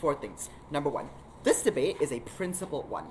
4 things. Number 1, this debate is a principled one,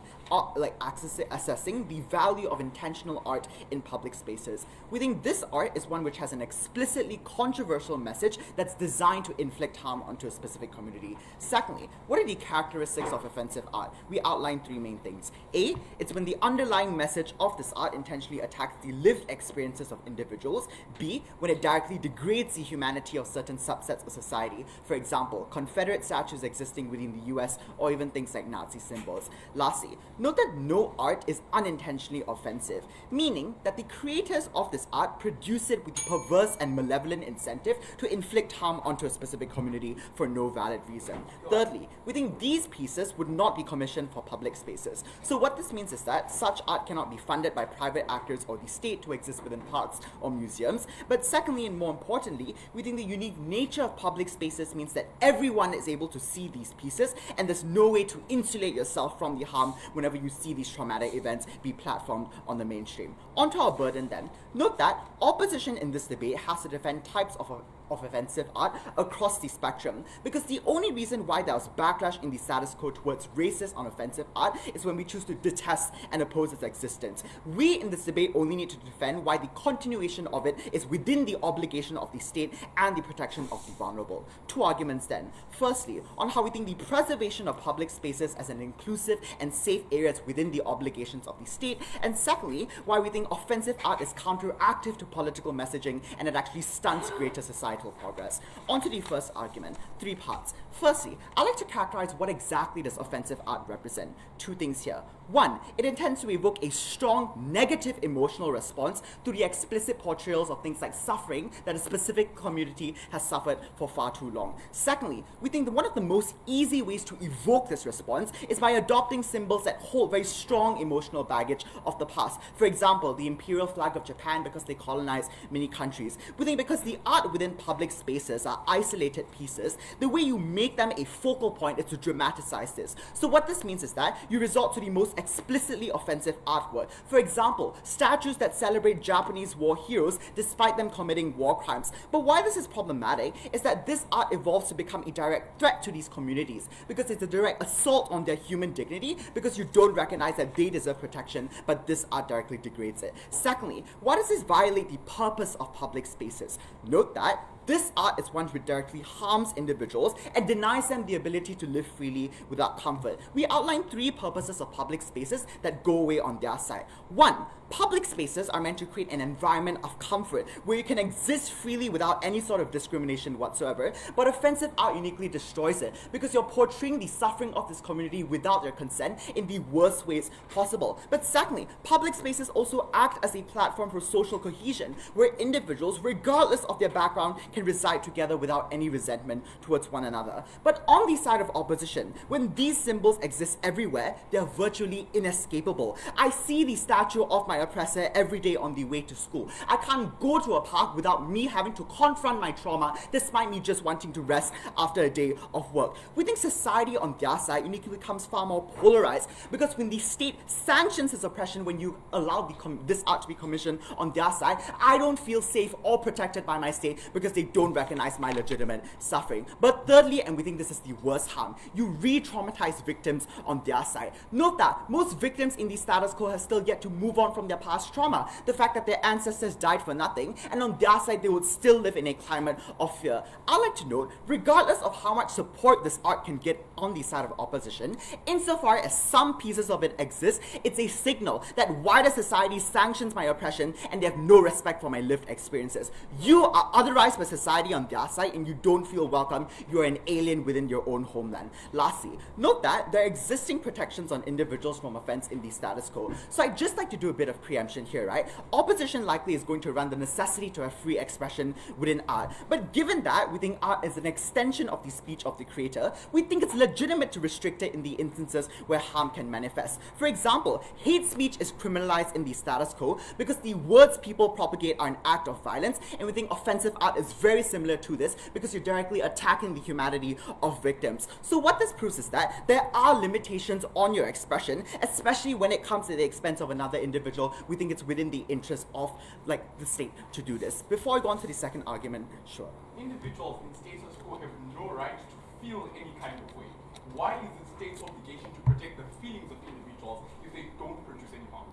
assessing the value of intentional art in public spaces. We think this art is one which has an explicitly controversial message that's designed to inflict harm onto a specific community. Secondly, what are the characteristics of offensive art? We outline 3 main things. A, it's when the underlying message of this art intentionally attacks the lived experiences of individuals. B, when it directly degrades the humanity of certain subsets of society. For example, Confederate statues existing within the US, or even things like Nazi symbols. Lastly, note that no art is unintentionally offensive, meaning that the creators of this art produce it with perverse and malevolent incentive to inflict harm onto a specific community for no valid reason. Thirdly, we think these pieces would not be commissioned for public spaces. So what this means is that such art cannot be funded by private actors or the state to exist within parks or museums. But secondly, and more importantly, we think the unique nature of public spaces means that everyone is able to see these pieces, and there's no way to insulate yourself from the harm whenever you see these traumatic events be platformed on the mainstream. Onto our burden then. Note that opposition in this debate has to defend types of offensive art across the spectrum, because the only reason why there was backlash in the status quo towards racist and offensive art is when we choose to detest and oppose its existence. We in this debate only need to defend why the continuation of it is within the obligation of the state and the protection of the vulnerable. 2 arguments then. Firstly, on how we think the preservation of public spaces as an inclusive and safe areas within the obligations of the state, and secondly, why we think offensive art is counteractive to political messaging and it actually stunts greater societal progress. On to the first argument, 3 parts. Firstly, I like to characterize what exactly does offensive art represent. 2 things here. 1, it intends to evoke a strong negative emotional response to the explicit portrayals of things like suffering that a specific community has suffered for far too long. Secondly, we think that one of the most easy ways to evoke this response is by adopting symbols that hold very strong emotional baggage of the past. For example, the imperial flag of Japan, because they colonized many countries. We think because the art within public spaces are isolated pieces, the way you make them a focal point is to dramatize this. So what this means is that you resort to the most explicitly offensive artwork. For example, statues that celebrate Japanese war heroes despite them committing war crimes. But why this is problematic is that this art evolves to become a direct threat to these communities, because it's a direct assault on their human dignity, because you don't recognize that they deserve protection, but this art directly degrades it. Secondly, why does this violate the purpose of public spaces? Note that this art is one which directly harms individuals and denies them the ability to live freely without comfort. We outline 3 purposes of public spaces that go away on their side. 1, public spaces are meant to create an environment of comfort where you can exist freely without any sort of discrimination whatsoever, but offensive art uniquely destroys it because you're portraying the suffering of this community without their consent in the worst ways possible. But secondly, public spaces also act as a platform for social cohesion where individuals, regardless of their background, can reside together without any resentment towards one another. But on the side of opposition, when these symbols exist everywhere, they are virtually inescapable. I see the statue of my oppressor every day on the way to school. I can't go to a park without me having to confront my trauma despite me just wanting to rest after a day of work. We think society on their side uniquely becomes far more polarized, because when the state sanctions its oppression, when you allow this art to be commissioned on their side, I don't feel safe or protected by my state because they don't recognize my legitimate suffering. But thirdly, and we think this is the worst harm, you re-traumatize victims on their side. Note that most victims in the status quo have still yet to move on from their past trauma. The fact that their ancestors died for nothing, and on their side they would still live in a climate of fear. I like to note, regardless of how much support this art can get on the side of opposition, insofar as some pieces of it exist, it's a signal that wider society sanctions my oppression and they have no respect for my lived experiences. You are otherized by society on their side and you don't feel welcome. You're an alien within your own homeland. Lastly, note that there are existing protections on individuals from offense in the status quo. So I'd just like to do a bit of preemption here, right? Opposition likely is going to run the necessity to have free expression within art. But given that we think art is an extension of the speech of the creator, we think it's legitimate to restrict it in the instances where harm can manifest. For example, hate speech is criminalized in the status quo because the words people propagate are an act of violence, and we think offensive art is very similar to this because you're directly attacking the humanity of victims. So what this proves is that there are limitations on your expression, especially when it comes to the expense of another individual. We think it's within the interest of the state to do this. Before I go on to the second argument, sure. Individuals in status quo have no right to feel any kind of way. Why is the state's obligation to protect the feelings of individuals if they don't produce any harm?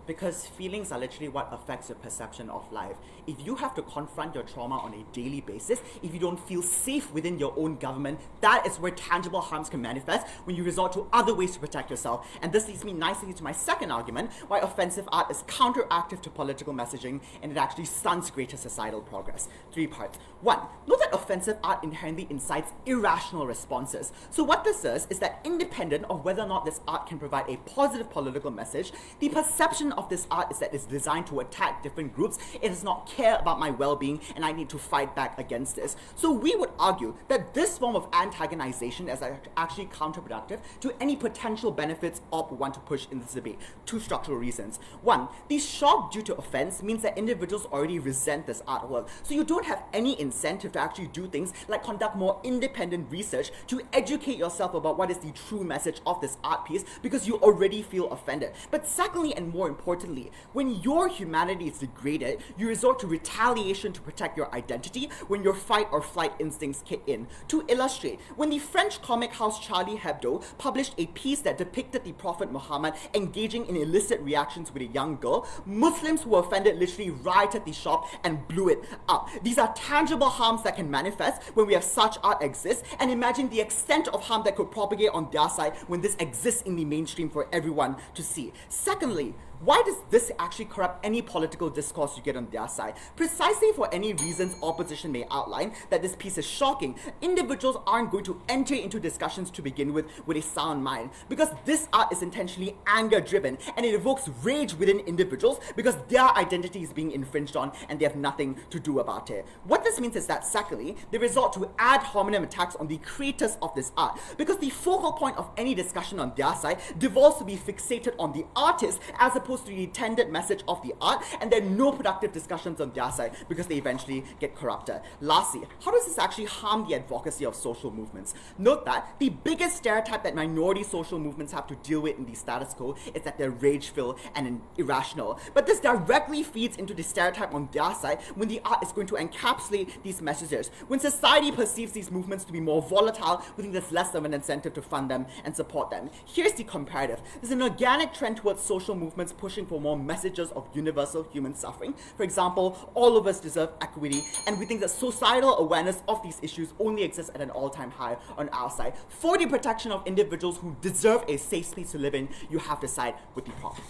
Because feelings are literally what affects your perception of life. If you have to confront your trauma on a daily basis, if you don't feel safe within your own government, that is where tangible harms can manifest when you resort to other ways to protect yourself. And this leads me nicely to my second argument, why offensive art is counteractive to political messaging and it actually stunts greater societal progress. 3 parts. 1. Note that offensive art inherently incites irrational responses. So what this is that independent of whether or not this art can provide a positive political message, the perception of this art is that it's designed to attack different groups. It does not care about my well-being and I need to fight back against this. So we would argue that this form of antagonization is actually counterproductive to any potential benefits OP want to push in this debate. 2 structural reasons. 1, the shock due to offense means that individuals already resent this artwork. So you don't have any incentive to actually do things like conduct more independent research to educate yourself about what is the true message of this art piece because you already feel offended. But secondly, and more importantly, when your humanity is degraded, you resort to retaliation to protect your identity when your fight or flight instincts kick in. To illustrate, when the French comic house Charlie Hebdo published a piece that depicted the Prophet Muhammad engaging in illicit reactions with a young girl, Muslims who were offended literally rioted the shop and blew it up. These are tangible harms that can manifest when we have such art exist, and imagine the extent of harm that could propagate on their side when this exists in the mainstream for everyone to see. Secondly, why does this actually corrupt any political discourse you get on their side? Precisely for any reasons opposition may outline that this piece is shocking, individuals aren't going to enter into discussions to begin with a sound mind, because this art is intentionally anger-driven and it evokes rage within individuals because their identity is being infringed on and they have nothing to do about it. What this means is that secondly, they resort to ad hominem attacks on the creators of this art because the focal point of any discussion on their side devolves to be fixated on the artist as opposed to the intended message of the art, and there are no productive discussions on their side because they eventually get corrupted. Lastly, how does this actually harm the advocacy of social movements? Note that the biggest stereotype that minority social movements have to deal with in the status quo is that they're rage-filled and irrational. But this directly feeds into the stereotype on their side when the art is going to encapsulate these messages. When society perceives these movements to be more volatile, we think there's less of an incentive to fund them and support them. Here's the comparative. There's an organic trend towards social movements pushing for more messages of universal human suffering. For example, all of us deserve equity, and we think that societal awareness of these issues only exists at an all-time high on our side. For the protection of individuals who deserve a safe space to live in, you have to side with the problem.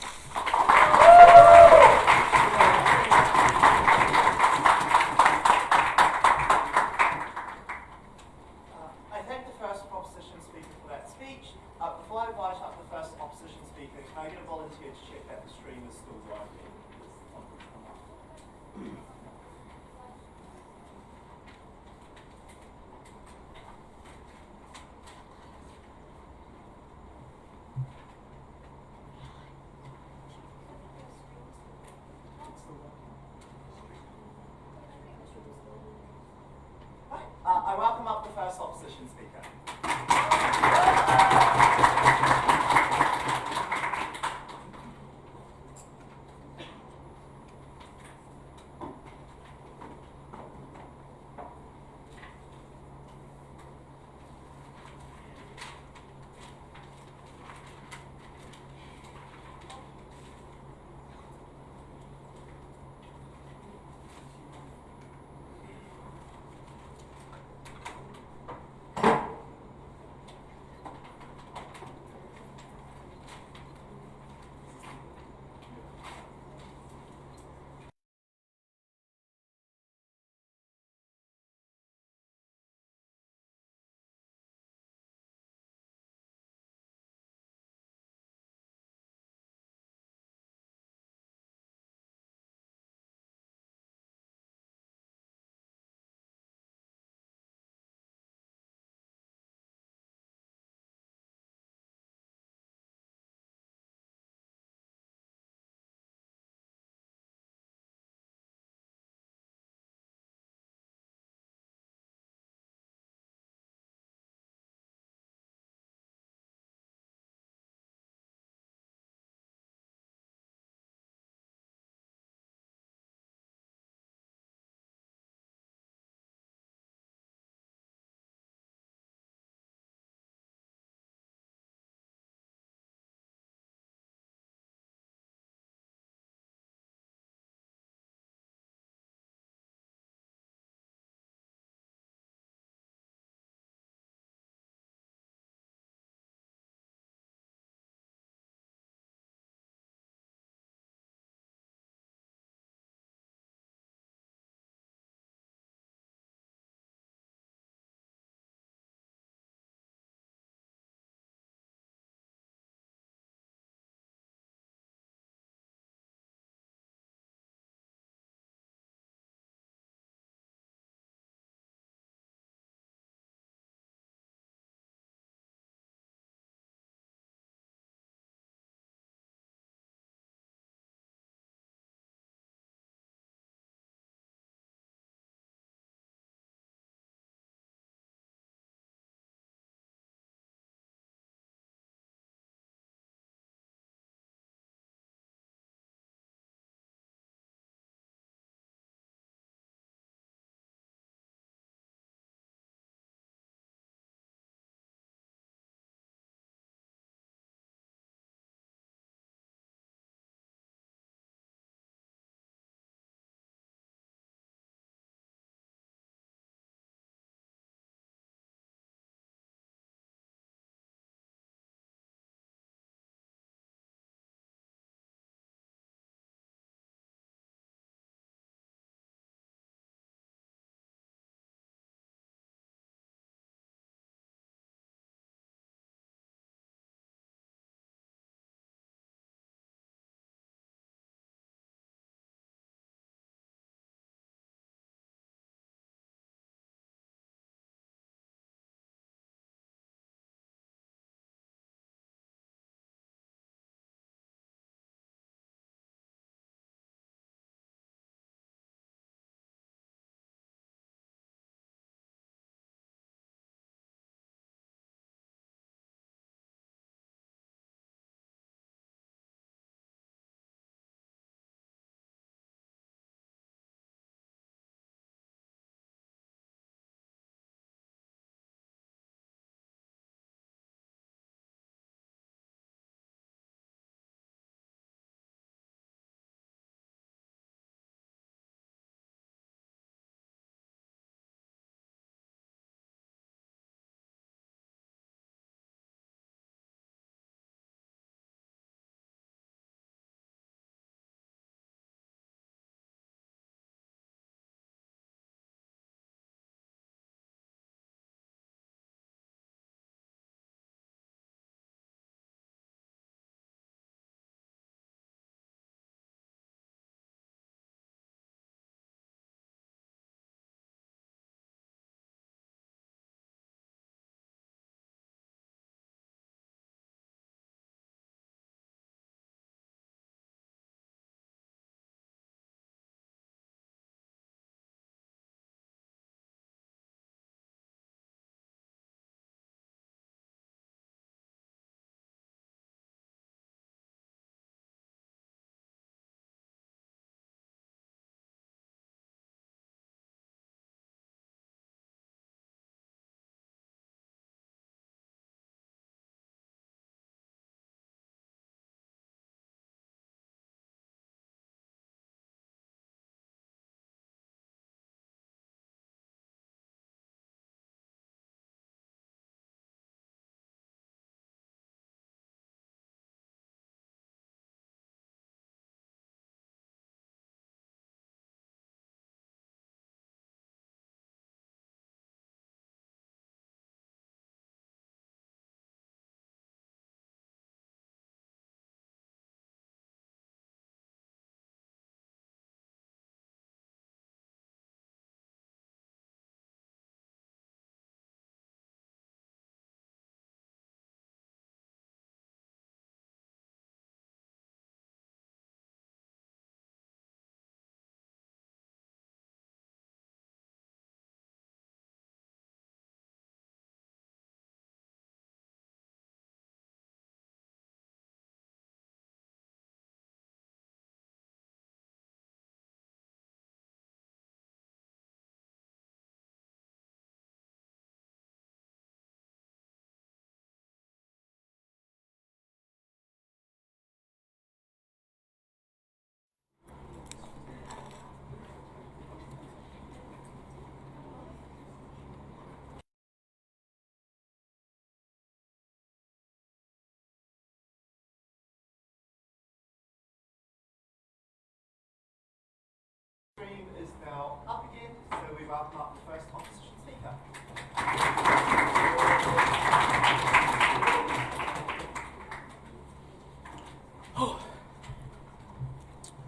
I thank the first opposition speaker for that speech. Before I invite up the first opposition speaker, can I get a volunteer to check that the stream is still working? I welcome up the first opposition speaker.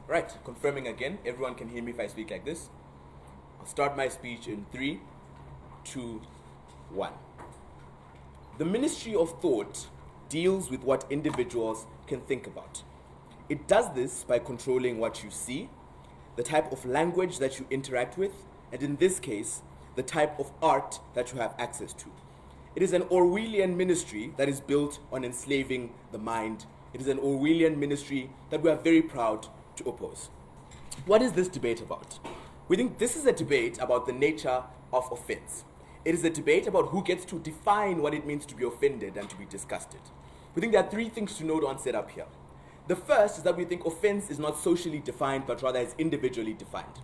Right, confirming again, everyone can hear me if I speak like this. I'll start my speech in 3, 2, 1. The Ministry of Thought deals with what individuals can think about. It does this by controlling what you see, the type of language that you interact with, and in this case, the type of art that you have access to. It is an Orwellian ministry that is built on enslaving the mind. It is an Orwellian ministry that we are very proud to oppose. What is this debate about? We think this is a debate about the nature of offense. It is a debate about who gets to define what it means to be offended and to be disgusted. We think there are 3 things to note on setup here. The first is that we think offense is not socially defined, but rather is individually defined.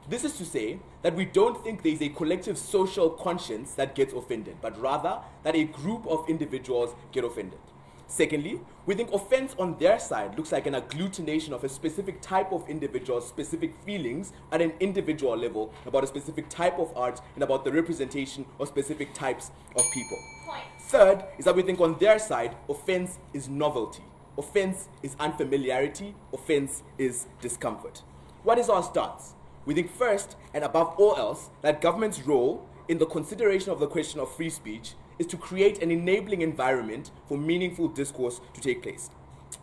This is to say that we don't think there is a collective social conscience that gets offended, but rather that a group of individuals get offended. Secondly, we think offense on their side looks like an agglutination of a specific type of individual's specific feelings at an individual level about a specific type of art and about the representation of specific types of people. Point. Third is that we think on their side, offense is novelty. Offense is unfamiliarity. Offense is discomfort. What is our stance? We think first, and above all else, that government's role in the consideration of the question of free speech is to create an enabling environment for meaningful discourse to take place.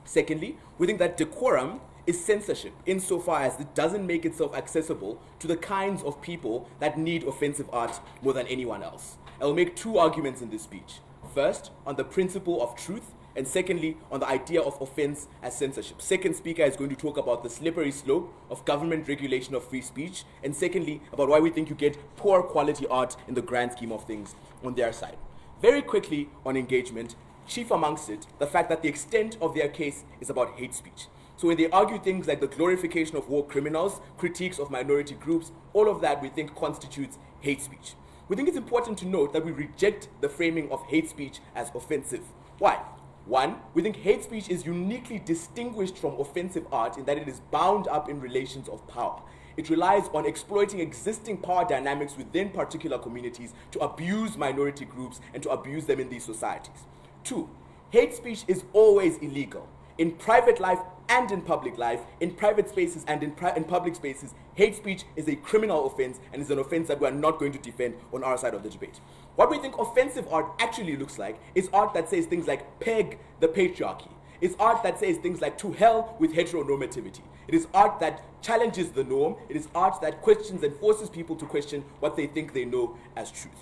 Secondly, we think that decorum is censorship insofar as it doesn't make itself accessible to the kinds of people that need offensive art more than anyone else. I will make 2 arguments in this speech. First, on the principle of truth, and secondly, on the idea of offense as censorship. Second speaker is going to talk about the slippery slope of government regulation of free speech, and secondly, about why we think you get poor quality art in the grand scheme of things on their side. Very quickly on engagement, chief amongst it, the fact that the extent of their case is about hate speech. So when they argue things like the glorification of war criminals, critiques of minority groups, all of that we think constitutes hate speech. We think it's important to note that we reject the framing of hate speech as offensive. Why? 1, we think hate speech is uniquely distinguished from offensive art in that it is bound up in relations of power. It relies on exploiting existing power dynamics within particular communities to abuse minority groups and to abuse them in these societies. 2, hate speech is always illegal. In private life and in public life, in private spaces and in public spaces, hate speech is a criminal offense and is an offense that we are not going to defend on our side of the debate. What we think offensive art actually looks like is art that says things like peg the patriarchy. It's art that says things like to hell with heteronormativity. It is art that challenges the norm. It is art that questions and forces people to question what they think they know as truth.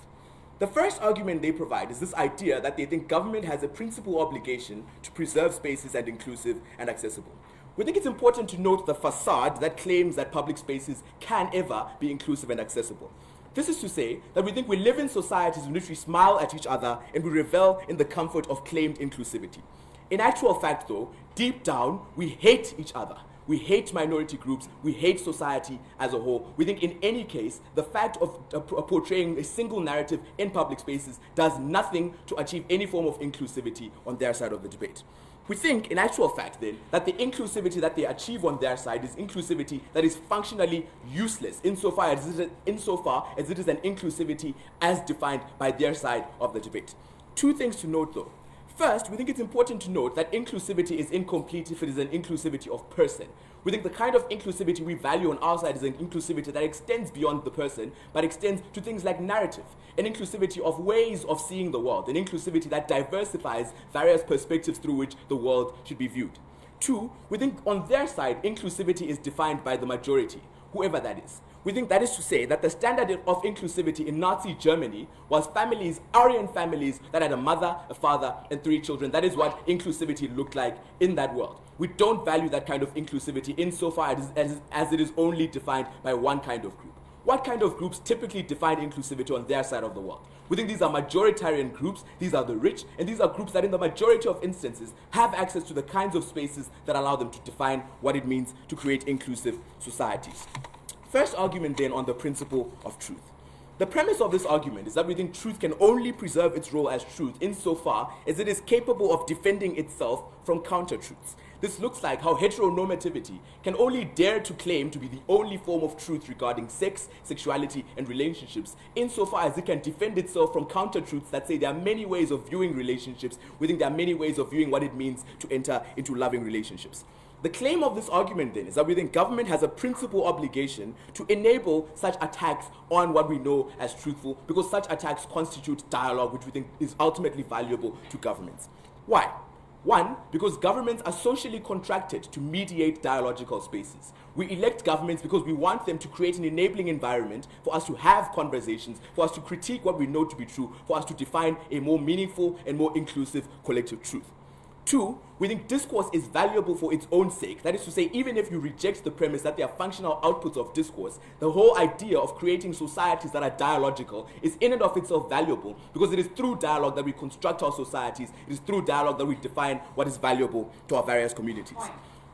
The first argument they provide is this idea that they think government has a principal obligation to preserve spaces and inclusive and accessible. We think it's important to note the facade that claims that public spaces can ever be inclusive and accessible. This is to say that we think we live in societies in which we smile at each other and we revel in the comfort of claimed inclusivity. In actual fact, though, deep down, we hate each other. We hate minority groups. We hate society as a whole. We think in any case, the fact of portraying a single narrative in public spaces does nothing to achieve any form of inclusivity on their side of the debate. We think, in actual fact, then, that the inclusivity that they achieve on their side is inclusivity that is functionally useless insofar as it is an inclusivity as defined by their side of the debate. 2 things to note, though. First, we think it's important to note that inclusivity is incomplete if it is an inclusivity of person. We think the kind of inclusivity we value on our side is an inclusivity that extends beyond the person, but extends to things like narrative, an inclusivity of ways of seeing the world, an inclusivity that diversifies various perspectives through which the world should be viewed. 2, we think on their side, inclusivity is defined by the majority, whoever that is. We think that is to say that the standard of inclusivity in Nazi Germany was families, Aryan families that had a mother, a father, and 3 children. That is what inclusivity looked like in that world. We don't value that kind of inclusivity insofar as it is only defined by one kind of group. What kind of groups typically define inclusivity on their side of the world? We think these are majoritarian groups, these are the rich, and these are groups that in the majority of instances have access to the kinds of spaces that allow them to define what it means to create inclusive societies. First argument then on the principle of truth. The premise of this argument is that we think truth can only preserve its role as truth insofar as it is capable of defending itself from counter-truths. This looks like how heteronormativity can only dare to claim to be the only form of truth regarding sex, sexuality, and relationships, insofar as it can defend itself from counter-truths that say there are many ways of viewing relationships, within there are many ways of viewing what it means to enter into loving relationships. The claim of this argument then is that we think government has a principal obligation to enable such attacks on what we know as truthful, because such attacks constitute dialogue, which we think is ultimately valuable to governments. Why? One, because governments are socially contracted to mediate dialogical spaces. We elect governments because we want them to create an enabling environment for us to have conversations, for us to critique what we know to be true, for us to define a more meaningful and more inclusive collective truth. Two, we think discourse is valuable for its own sake. That is to say, even if you reject the premise that they are functional outputs of discourse, the whole idea of creating societies that are dialogical is in and of itself valuable, because it is through dialogue that we construct our societies. It is through dialogue that we define what is valuable to our various communities.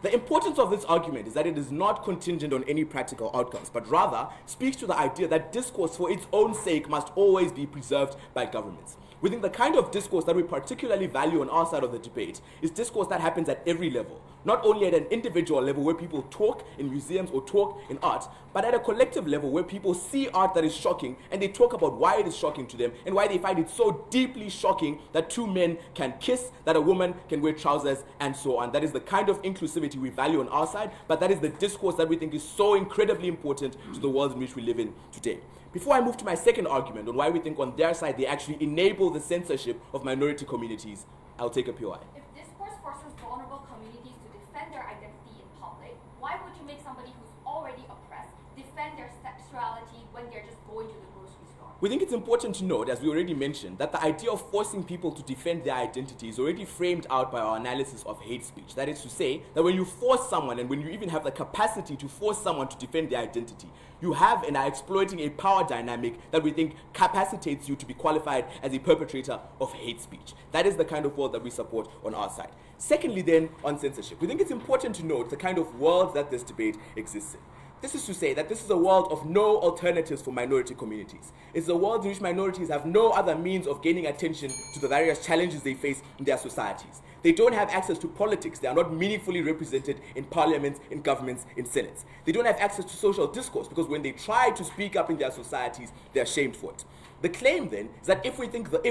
The importance of this argument is that it is not contingent on any practical outcomes, but rather speaks to the idea that discourse for its own sake must always be preserved by governments. We think the kind of discourse that we particularly value on our side of the debate is discourse that happens at every level, not only at an individual level where people talk in museums or talk in art, but at a collective level where people see art that is shocking and they talk about why it is shocking to them and why they find it so deeply shocking that two men can kiss, that a woman can wear trousers, and so on. That is the kind of inclusivity we value on our side, but that is the discourse that we think is so incredibly important to the world in which we live in today. Before I move to my second argument on why we think on their side they actually enable the censorship of minority communities, I'll take a POI. If discourse forces vulnerable communities to defend their identity in public, why would you make somebody who's already oppressed defend their sexuality when they're just going to the grocery store? We think it's important to note, as we already mentioned, that the idea of forcing people to defend their identity is already framed out by our analysis of hate speech. That is to say, that when you force someone, and when you even have the capacity to force someone to defend their identity, you have and are exploiting a power dynamic that we think capacitates you to be qualified as a perpetrator of hate speech. That is the kind of world that we support on our side. Secondly then, on censorship, we think it's important to note the kind of world that this debate exists in. This is to say that this is a world of no alternatives for minority communities. It's a world in which minorities have no other means of gaining attention to the various challenges they face in their societies. They don't have access to politics. They are not meaningfully represented in parliaments, in governments, in senates. They don't have access to social discourse because when they try to speak up in their societies, they're shamed for it. The claim then is that if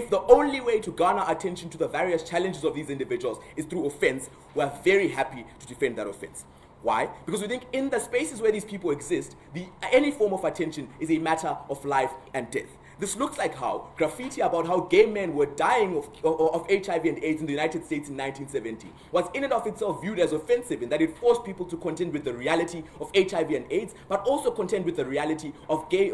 the only way to garner attention to the various challenges of these individuals is through offense, we are very happy to defend that offense. Why? Because we think in the spaces where these people exist, any form of attention is a matter of life and death. This looks like how graffiti about how gay men were dying of HIV and AIDS in the United States in 1970 was in and of itself viewed as offensive in that it forced people to contend with the reality of HIV and AIDS, but also contend with the reality of gay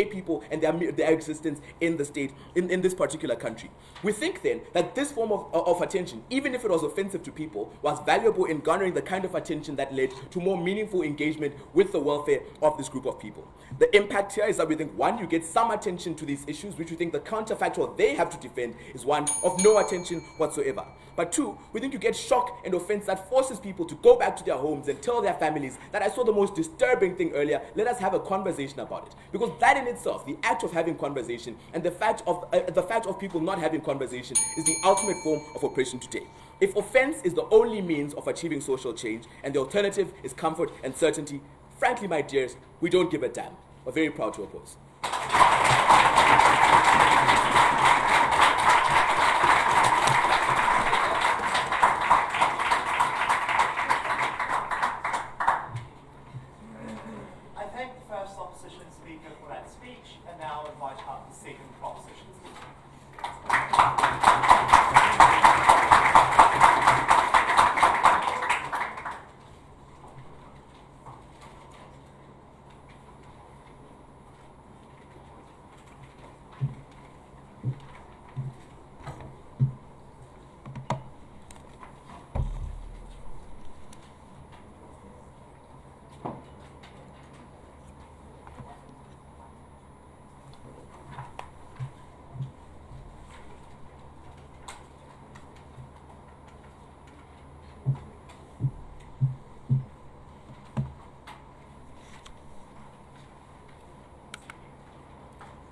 people and their existence in the state, in this particular country. We think then that this form of attention, even if it was offensive to people, was valuable in garnering the kind of attention that led to more meaningful engagement with the welfare of this group of people. The impact here is that we think, one, you get some attention to these issues, which we think the counterfactual they have to defend is one of no attention whatsoever. But two, we think you get shock and offense that forces people to go back to their homes and tell their families that I saw the most disturbing thing earlier, let us have a conversation about it. Because that in itself, the act of having conversation and the fact of people not having conversation is the ultimate form of oppression today. If offense is the only means of achieving social change and the alternative is comfort and certainty, frankly, my dears, we don't give a damn. We're very proud to oppose. I thank the first opposition speaker for that speech, and now invite up the second proposition speaker.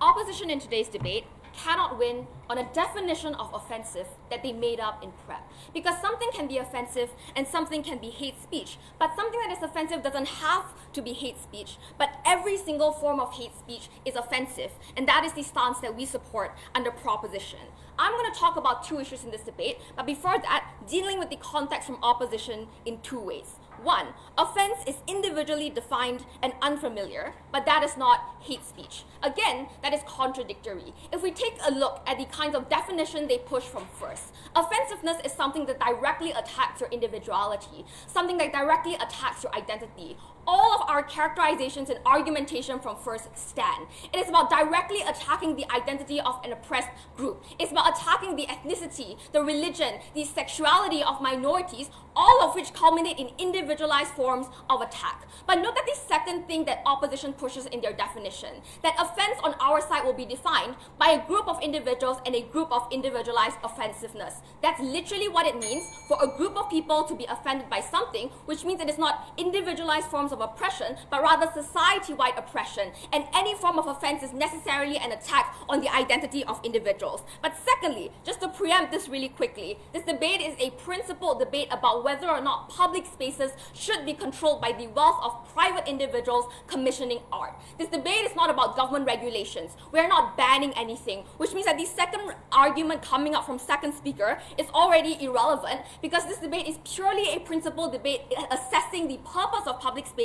Opposition in today's debate cannot win on a definition of offensive that they made up in prep. Because something can be offensive and something can be hate speech, but something that is offensive doesn't have to be hate speech, but every single form of hate speech is offensive, and that is the stance that we support under proposition. I'm going to talk about two issues in this debate, but before that, dealing with the context from opposition in two ways. One, offense is individually defined and unfamiliar, but that is not hate speech. Again, that is contradictory. If we take a look at the kinds of definition they push from first, offensiveness is something that directly attacks your individuality, something that directly attacks your identity. All of our characterizations and argumentation from first stand. It is about directly attacking the identity of an oppressed group. It's about attacking the ethnicity, the religion, the sexuality of minorities, all of which culminate in individualized forms of attack. But note that the second thing that opposition pushes in their definition, that offense on our side will be defined by a group of individuals and a group of individualized offensiveness. That's literally what it means for a group of people to be offended by something, which means it is not individualized forms of oppression, but rather society-wide oppression. And any form of offense is necessarily an attack on the identity of individuals. But secondly, just to preempt this really quickly, this debate is a principled debate about whether or not public spaces should be controlled by the wealth of private individuals commissioning art. This debate is not about government regulations. We are not banning anything, which means that the second argument coming up from second speaker is already irrelevant, because this debate is purely a principled debate assessing the purpose of public spaces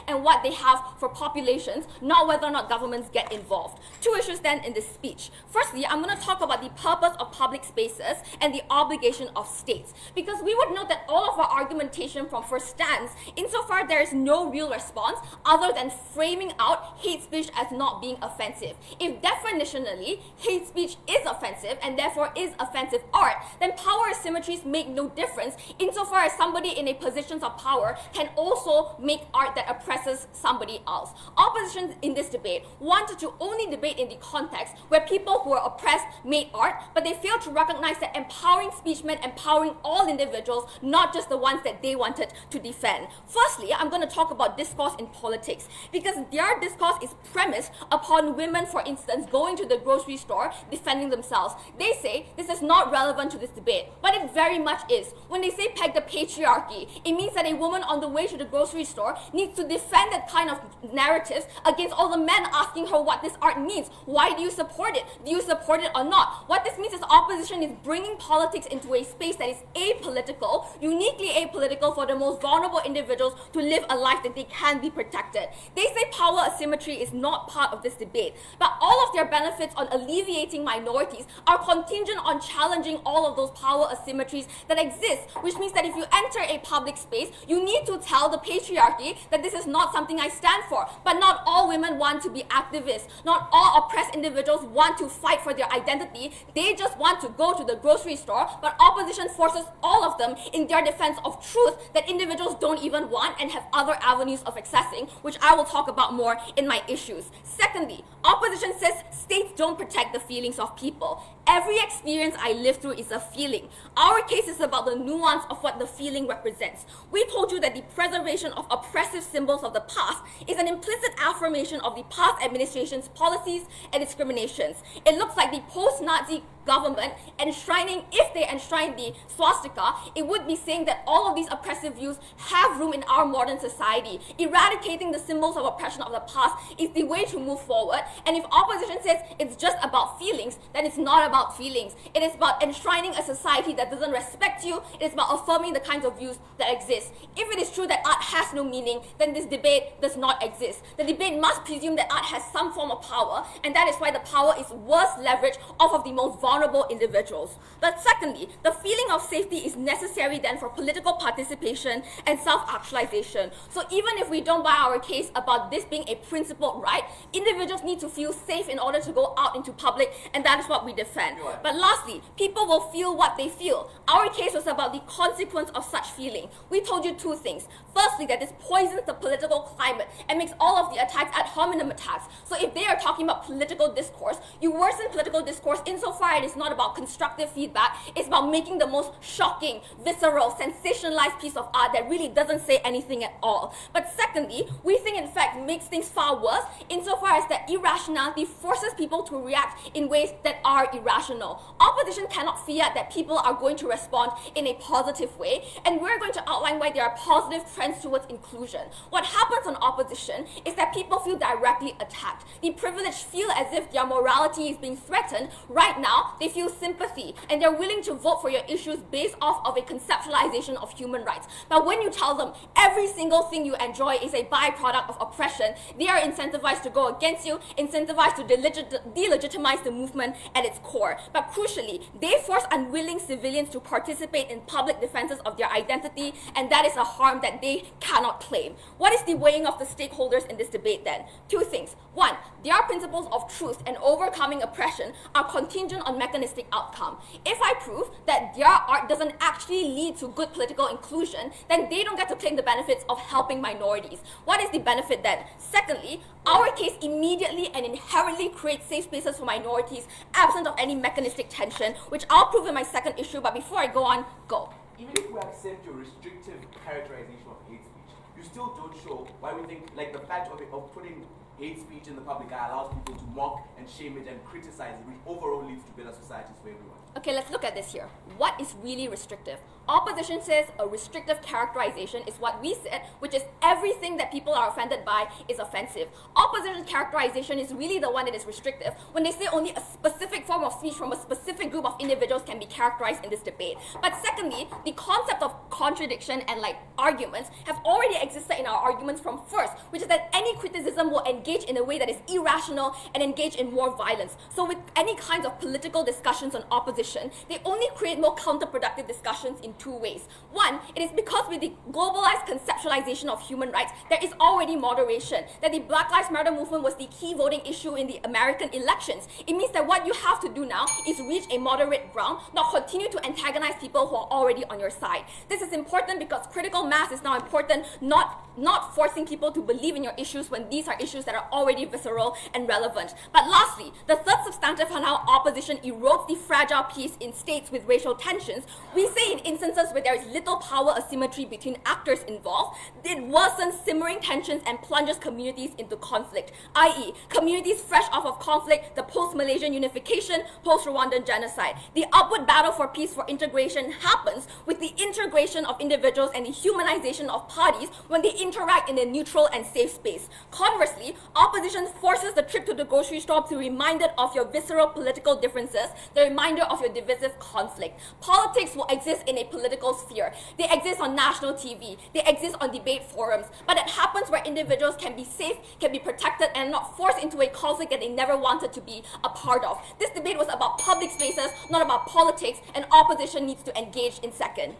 and what they have for populations, not whether or not governments get involved. Two issues then in this speech. Firstly, I'm going to talk about the purpose of public spaces and the obligation of states, because we would note that all of our argumentation from first stands insofar there is no real response other than framing out hate speech as not being offensive. If definitionally hate speech is offensive and therefore is offensive art, then power asymmetries make no difference insofar as somebody in a position of power can also make art that oppresses somebody else. Opposition in this debate wanted to only debate in the context where people who are oppressed made art, but they failed to recognize that empowering speech meant empowering all individuals, not just the ones that they wanted to defend. Firstly, I'm going to talk about discourse in politics, because their discourse is premised upon women, for instance, going to the grocery store defending themselves. They say this is not relevant to this debate, but it very much is. When they say peg the patriarchy, it means that a woman on the way to the grocery store needs to defend that kind of narratives against all the men asking her what this art means. Why do you support it? Do you support it or not? What this means is opposition is bringing politics into a space that is apolitical, uniquely apolitical for the most vulnerable individuals to live a life that they can be protected. They say power asymmetry is not part of this debate, but all of their benefits on alleviating minorities are contingent on challenging all of those power asymmetries that exist, which means that if you enter a public space, you need to tell the patriarchy that this is not something I stand for. But not all women want to be activists. Not all oppressed individuals want to fight for their identity. They just want to go to the grocery store, but opposition forces all of them in their defense of truth that individuals don't even want and have other avenues of accessing, which I will talk about more in my issues. Secondly, opposition says states don't protect the feelings of people. Every experience I live through is a feeling. Our case is about the nuance of what the feeling represents. We told you that the preservation of oppressive symbols of the past is an implicit affirmation of the past administration's policies and discriminations. It looks like the post-Nazi government enshrining, if they enshrine the swastika, it would be saying that all of these oppressive views have room in our modern society. Eradicating the symbols of oppression of the past is the way to move forward. And if opposition says it's just about feelings, then it's not about feelings. It is about enshrining a society that doesn't respect you. It is about affirming the kinds of views that exist. If it is true that art has no meaning, then this debate does not exist. The debate must presume that art has some form of power, and that is why the power is worse leveraged off of the most vulnerable individuals. But secondly, the feeling of safety is necessary then for political participation and self-actualization. So even if we don't buy our case about this being a principled right, individuals need to feel safe in order to go out into public, and that is what we defend. But lastly, people will feel what they feel. Our case was about the consequence of such feeling. We told you two things. Firstly, that this poisons the political climate and makes all of the attacks ad hominem attacks. So if they are talking about political discourse, you worsen political discourse insofar art is not about constructive feedback. It's about making the most shocking, visceral, sensationalized piece of art that really doesn't say anything at all. But secondly, we think in fact makes things far worse insofar as that irrationality forces people to react in ways that are irrational. Opposition cannot fiat that people are going to respond in a positive way, and we're going to outline why there are positive trends towards inclusion. What happens on opposition is that people feel directly attacked. The privileged feel as if their morality is being threatened. Right now, they feel sympathy, and they're willing to vote for your issues based off of a conceptualization of human rights. But when you tell them every single thing you enjoy is a byproduct of oppression, they are incentivized to go against you, incentivized to delegitimize the movement at its core. But crucially, they force unwilling civilians to participate in public defenses of their identity, and that is a harm that they cannot claim. What is the weighing of the stakeholders in this debate then? Two things. One, their principles of truth and overcoming oppression are contingent on mechanistic outcome. If I prove that their art doesn't actually lead to good political inclusion, then they don't get to claim the benefits of helping minorities. What is the benefit then? Secondly, our case immediately and inherently creates safe spaces for minorities, absent of any mechanistic tension, which I'll prove in my second issue, but before I go on, go. Even if we accept your restrictive characterization of hate speech, you still don't show why we think, like, the fact of putting hate speech in the public eye allows people to mock and shame it and criticize it, which overall leads to better societies for everyone. Okay, let's look at this here. What is really restrictive? Opposition says a restrictive characterization is what we said, which is everything that people are offended by is offensive. Opposition characterization is really the one that is restrictive when they say only a specific form of speech from a specific group of individuals can be characterized in this debate. But secondly, the concept of contradiction and arguments have already existed in our arguments from first, which is that any criticism will engage in a way that is irrational and engage in more violence. So with any kinds of political discussions on opposition, they only create more counterproductive discussions in two ways. One, it is because with the globalized conceptualization of human rights, there is already moderation, that the Black Lives Matter movement was the key voting issue in the American elections. It means that what you have to do now is reach a moderate ground, not continue to antagonize people who are already on your side. This is important because critical mass is now important, not forcing people to believe in your issues when these are issues that are already visceral and relevant. But lastly, the third substantive on how opposition erodes the fragile peace in states with racial tensions, we say in instances where there is little power asymmetry between actors involved, it worsens simmering tensions and plunges communities into conflict, i.e., communities fresh off of conflict, the post-Malaysian unification, post-Rwandan genocide. The upward battle for peace for integration happens with the integration of individuals and the humanization of parties when they interact in a neutral and safe space. Conversely, opposition forces the trip to the grocery store to be reminded of your visceral political differences, the reminder of your divisive conflict. Politics will exist in a political sphere. They exist on national TV. They exist on debate forums. But it happens where individuals can be safe, can be protected, and not forced into a conflict that they never wanted to be a part of. This debate was about public spaces, not about politics, and opposition needs to engage in second.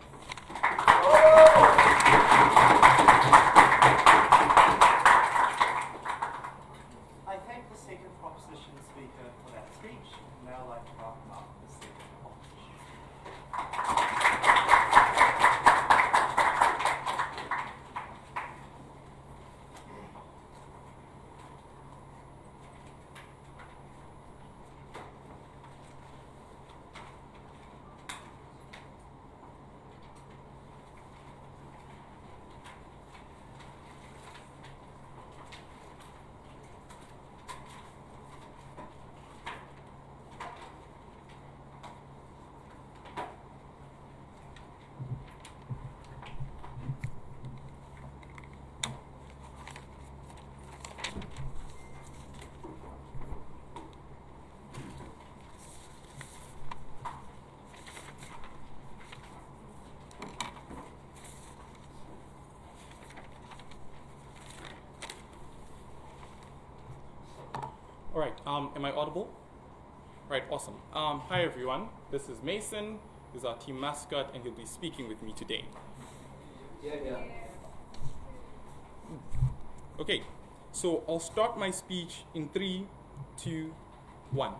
I thank the second proposition speaker for that speech. Now I'd like to welcome up the second opposition. All right, am I audible? All right, awesome. Hi everyone, this is Mason, he's our team mascot, and he'll be speaking with me today. Okay, so I'll start my speech in 3, 2, 1.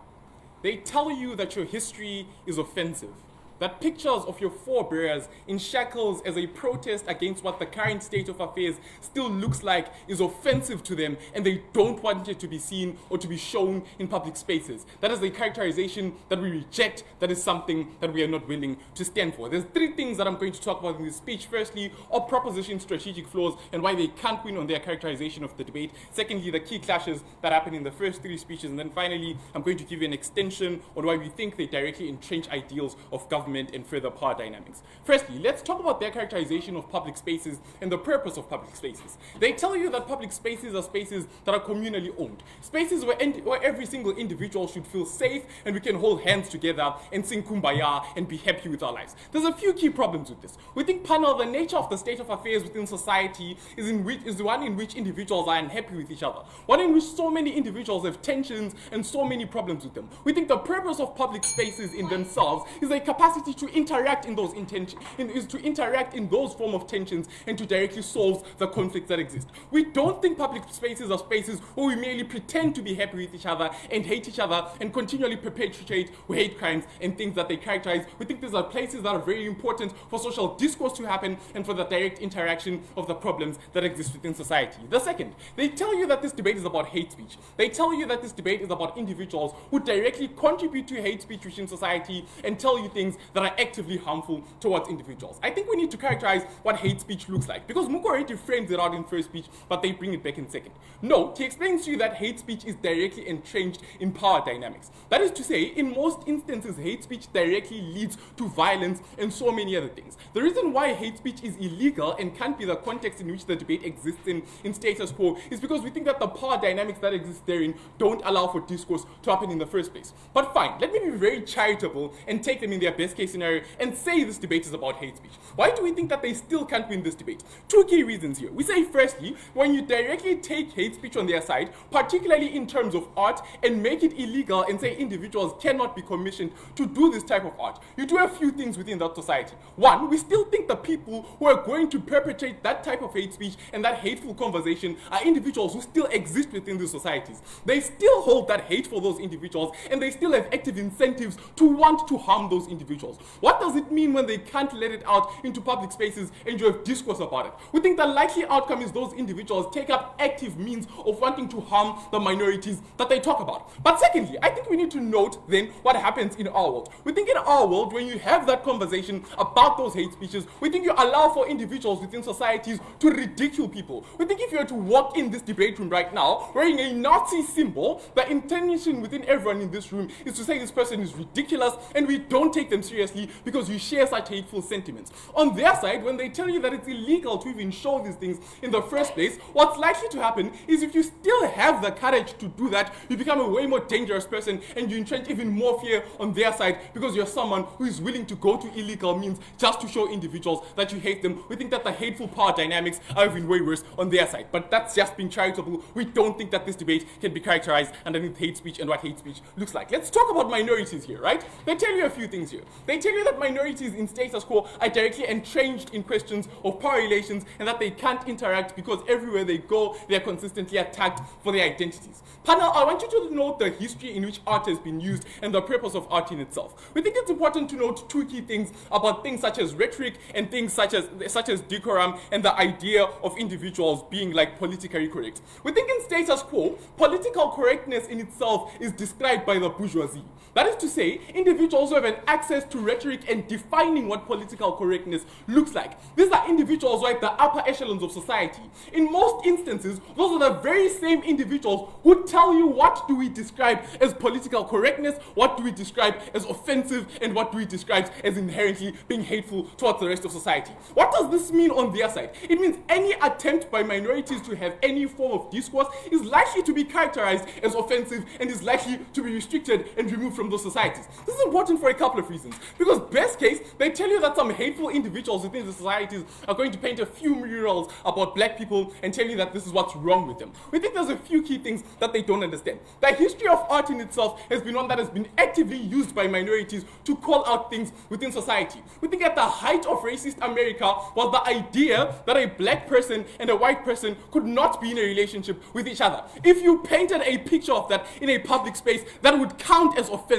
They tell you that your history is offensive. that pictures of your forebears in shackles as a protest against what the current state of affairs still looks like is offensive to them, and they don't want it to be seen or to be shown in public spaces. That is a characterization that we reject. That is something that we are not willing to stand for. There's three things that I'm going to talk about in this speech. Firstly, opposition strategic flaws and why they can't win on their characterization of the debate. Secondly, the key clashes that happen in the first three speeches. And then finally, I'm going to give you an extension on why we think they directly entrench ideals of government and further power dynamics. Firstly, let's talk about their characterization of public spaces and the purpose of public spaces. They tell you that public spaces are spaces that are communally owned, spaces where every single individual should feel safe and we can hold hands together and sing kumbaya and be happy with our lives. There's a few key problems with this. We think, panel, the nature of the state of affairs within society is one in which individuals are unhappy with each other, one in which so many individuals have tensions and so many problems with them. We think the purpose of public spaces in themselves is a capacity to interact in those interact in those form of tensions and to directly solve the conflicts that exist. We don't think public spaces are spaces where we merely pretend to be happy with each other and hate each other and continually perpetuate hate crimes and things that they characterize. We think these are places that are very important for social discourse to happen and for the direct interaction of the problems that exist within society. The second, they tell you that this debate is about hate speech. They tell you that this debate is about individuals who directly contribute to hate speech within society and tell you things that are actively harmful towards individuals. I think we need to characterize what hate speech looks like, because Muko already frames it out in first speech, but they bring it back in second. No, he explains to you that hate speech is directly entrenched in power dynamics. That is to say, in most instances, hate speech directly leads to violence and so many other things. The reason why hate speech is illegal and can't be the context in which the debate exists in status quo is because we think that the power dynamics that exist therein don't allow for discourse to happen in the first place. But fine, let me be very charitable and take them in their best case scenario and say this debate is about hate speech. Why do we think that they still can't win this debate? Two key reasons here. We say, firstly, when you directly take hate speech on their side, particularly in terms of art, and make it illegal and say individuals cannot be commissioned to do this type of art, you do a few things within that society. One, we still think the people who are going to perpetrate that type of hate speech and that hateful conversation are individuals who still exist within these societies. They still hold that hate for those individuals, and they still have active incentives to want to harm those individuals. What does it mean when they can't let it out into public spaces and you have discourse about it? We think the likely outcome is those individuals take up active means of wanting to harm the minorities that they talk about. But secondly, I think we need to note then what happens in our world. We think in our world, when you have that conversation about those hate speeches, we think you allow for individuals within societies to ridicule people. We think if you were to walk in this debate room right now wearing a Nazi symbol, the intention within everyone in this room is to say this person is ridiculous and we don't take them seriously because you share such hateful sentiments. On their side, when they tell you that it's illegal to even show these things in the first place, what's likely to happen is if you still have the courage to do that, you become a way more dangerous person and you entrench even more fear on their side because you're someone who is willing to go to illegal means just to show individuals that you hate them. We think that the hateful power dynamics are even way worse on their side. But that's just being charitable. We don't think that this debate can be characterized underneath hate speech and what hate speech looks like. Let's talk about minorities here, right? They tell you a few things here. They tell you that minorities in status quo are directly entrenched in questions of power relations and that they can't interact because everywhere they go, they are consistently attacked for their identities. Panel, I want you to note the history in which art has been used and the purpose of art in itself. We think it's important to note two key things about things such as rhetoric and things such as decorum and the idea of individuals being like politically correct. We think in status quo, political correctness in itself is described by the bourgeoisie. That is to say, individuals who have an access to rhetoric and defining what political correctness looks like. These are individuals who are at the upper echelons of society. In most instances, those are the very same individuals who tell you what do we describe as political correctness, what do we describe as offensive, and what do we describe as inherently being hateful towards the rest of society. What does this mean on their side? It means any attempt by minorities to have any form of discourse is likely to be characterized as offensive and is likely to be restricted and removed from those societies. This is important for a couple of reasons. Because best case, they tell you that some hateful individuals within the societies are going to paint a few murals about black people and tell you that this is what's wrong with them. We think there's a few key things that they don't understand. The history of art in itself has been one that has been actively used by minorities to call out things within society. We think at the height of racist America was the idea that a black person and a white person could not be in a relationship with each other. If you painted a picture of that in a public space, that would count as offensive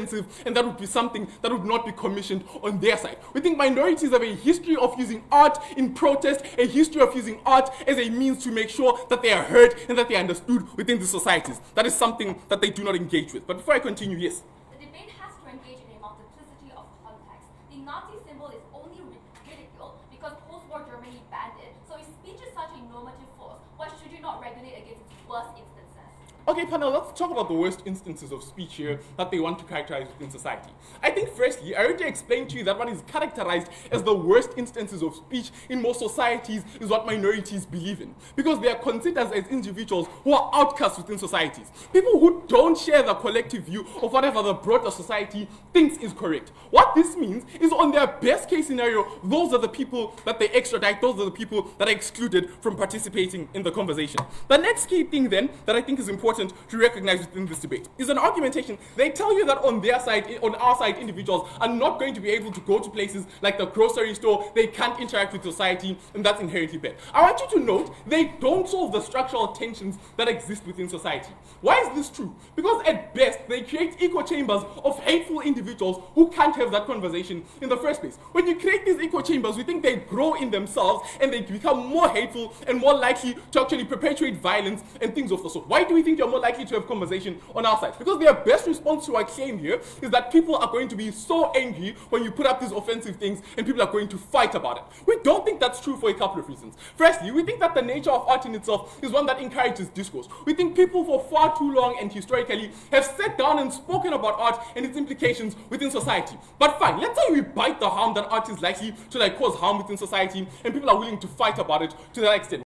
and that would be something that would not be commissioned on their side. We think minorities have a history of using art in protest, a history of using art as a means to make sure that they are heard and that they are understood within the societies. That is something that they do not engage with. But before I continue, yes. The debate has to engage in a multiplicity of contexts. The Nazi symbol is only ridiculed because post-war Germany banned it. So if speech is such a normative force, why should you not regulate against its worst instances? Okay, panel, let's talk about the worst instances of speech here that they want to characterize within society. I think firstly, I already explained to you that what is characterized as the worst instances of speech in most societies is what minorities believe in. Because they are considered as individuals who are outcasts within societies. People who don't share the collective view of whatever the broader society thinks is correct. What this means is on their best case scenario, those are the people that they extradite, those are the people that are excluded from participating in the conversation. The next key thing then that I think is important to recognize within this debate is an argumentation. They tell you that on their side, on our side, individuals are not going to be able to go to places like the grocery store, they can't interact with society, and that's inherently bad. I want you to note, they don't solve the structural tensions that exist within society. Why is this true? Because at best, they create echo chambers of hateful individuals who can't have that conversation in the first place. When you create these echo chambers, we think they grow in themselves and they become more hateful and more likely to actually perpetuate violence and things of the sort. Why do we think you're more likely to have conversation on our side? Because their best response to our claim here is that people are going to be so angry when you put up these offensive things and people are going to fight about it. We don't think that's true for a couple of reasons. Firstly, we think that the nature of art in itself is one that encourages discourse. We think people for far too long and historically have sat down and spoken about art and its implications within society. But fine, let's say we bite the harm that art is likely to cause harm within society and people are willing to fight about it to that extent.